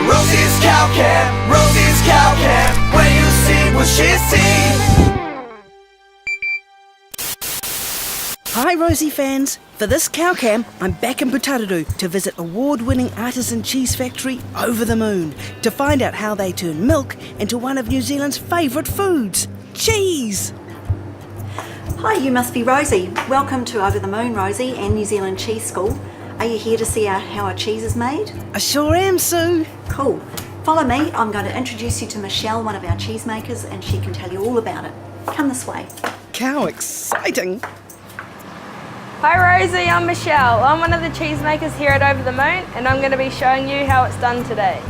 Rosie's Cow Camp, Rosie's Cow Camp, where you see what she sees. Hi Rosie fans! For this cow camp, I'm back in Putaruru to visit award-winning artisan cheese factory Over the Moon to find out how they turn milk into one of New Zealand's favourite foods, cheese! Hi, you must be Rosie. Welcome to Over the Moon, Rosie, and New Zealand Cheese School. Are you here to see how our cheese is made? I sure am, Sue! Cool. Follow me. I'm going to introduce you to Michelle, one of our cheesemakers, and she can tell you all about it. Come this way. How exciting! Hi Rosie, I'm Michelle. I'm one of the cheesemakers here at Over the Moon and I'm going to be showing you how it's done today.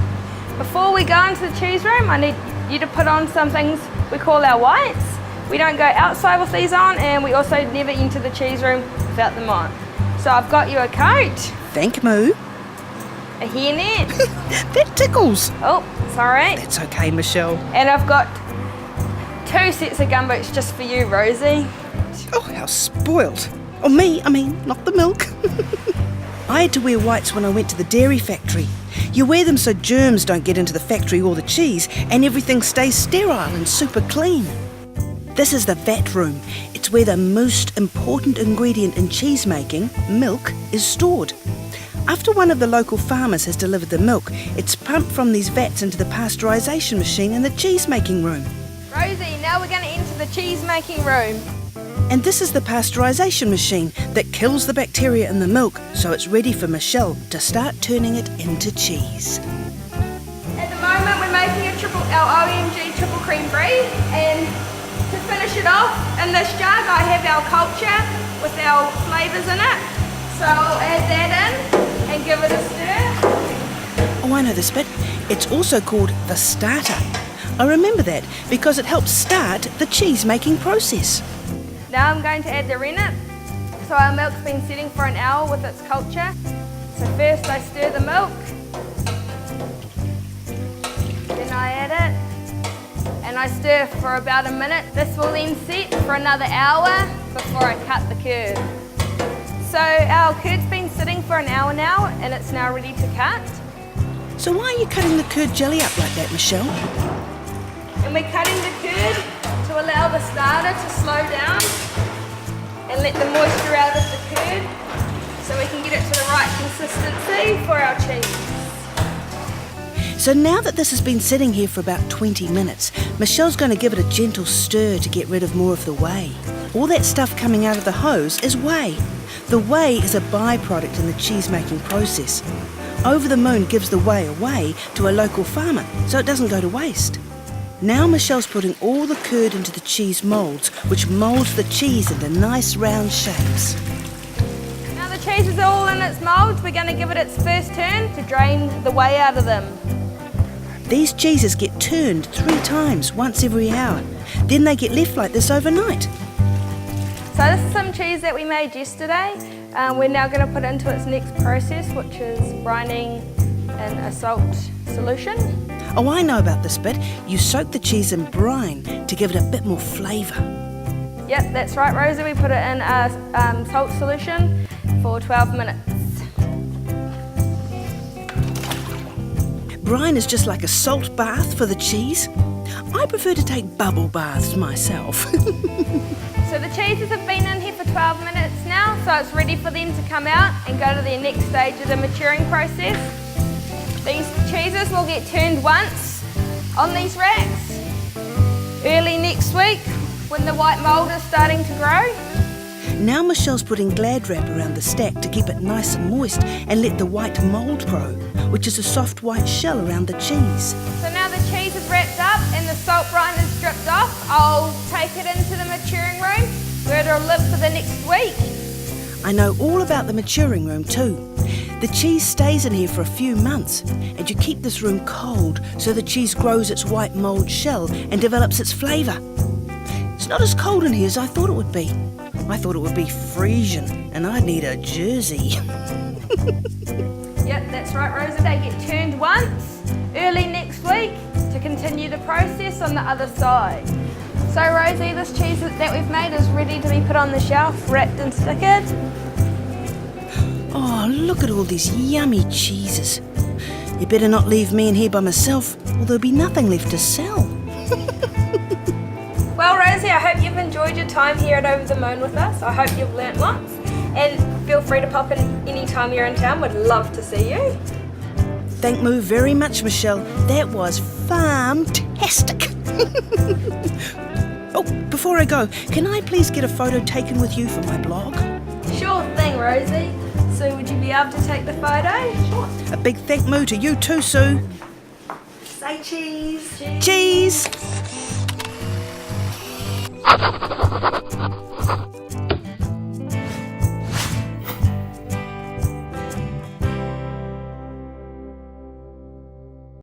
Before we go into the cheese room, I need you to put on some things we call our whites. We don't go outside with these on and we also never enter the cheese room without them on. So I've got you a coat. Thank Moo. A hairnet. That tickles. Oh, sorry. That's okay, Michelle. And I've got 2 sets of gumboots just for you, Rosie. Oh, how spoilt. Oh, me, I mean, not the milk. I had to wear whites when I went to the dairy factory. You wear them so germs don't get into the factory or the cheese and everything stays sterile and super clean. This is the vat room. It's where the most important ingredient in cheese making, milk, is stored. After one of the local farmers has delivered the milk, it's pumped from these vats into the pasteurisation machine in the cheese making room. Rosie, now we're going to enter the cheese making room. And this is the pasteurisation machine that kills the bacteria in the milk so it's ready for Michelle to start turning it into cheese. At the moment we're making our OMG triple cream brie, and to finish it off in this jug I have our culture with our flavours in it. So I'll add that in and give it a stir. Oh, I know this bit. It's also called the starter. I remember that because it helps start the cheese making process. Now I'm going to add the rennet. So our milk's been sitting for an hour with its culture. So first I stir the milk, then I add it, and I stir for about a minute. This will then sit for another hour before I cut the curd. So our curd's been sitting for an hour now and it's now ready to cut. So why are you cutting the curd jelly up like that, Michelle? And we're cutting the curd to allow the starter to slow down and let the moisture out of the curd so we can get it to the right consistency for our cheese. So now that this has been sitting here for about 20 minutes, Michelle's going to give it a gentle stir to get rid of more of the whey. All that stuff coming out of the hose is whey. The whey is a byproduct in the cheese making process. Over the Moon gives the whey away to a local farmer so it doesn't go to waste. Now Michelle's putting all the curd into the cheese moulds, which moulds the cheese into nice round shapes. Now the cheese is all in its moulds, we're going to give it its first turn to drain the whey out of them. These cheeses get turned 3 times, once every hour. Then they get left like this overnight. So this is some cheese that we made yesterday. We're now going to put it into its next process, which is brining in a salt solution. Oh, I know about this bit. You soak the cheese in brine to give it a bit more flavour. Yep, that's right, Rosie. We put it in a salt solution for 12 minutes. Brine is just like a salt bath for the cheese. I prefer to take bubble baths myself. So the cheeses have been in here for 12 minutes now, so it's ready for them to come out and go to their next stage of the maturing process. These cheeses will get turned once on these racks early next week when the white mould is starting to grow. Now Michelle's putting Glad wrap around the stack to keep it nice and moist and let the white mould grow, which is a soft white shell around the cheese. So now the cheese is wrapped up and the salt brine is stripped off, I'll take it into the maturing room where it'll live for the next week. I know all about the maturing room too. The cheese stays in here for a few months and you keep this room cold so the cheese grows its white mould shell and develops its flavour. It's not as cold in here as I thought it would be. I thought it would be Frisian and I'd need a jersey. Yep, that's right, Rosie. They get turned once early next week to continue the process on the other side. So Rosie, this cheese that we've made is ready to be put on the shelf, wrapped and stickered. Oh, look at all these yummy cheeses. You better not leave me in here by myself, or there'll be nothing left to sell. Well, Rosie, I hope you've enjoyed your time here at Over the Moon with us. I hope you've learnt lots. And feel free to pop in any time you're in town. We'd love to see you. Thank you very much, Michelle. That was fantastic. Oh, before I go, can I please get a photo taken with you for my blog? Sure thing, Rosie. Sue, would you be able to take the photo? Sure. A big thank you to you too, Sue. Say cheese. Cheese!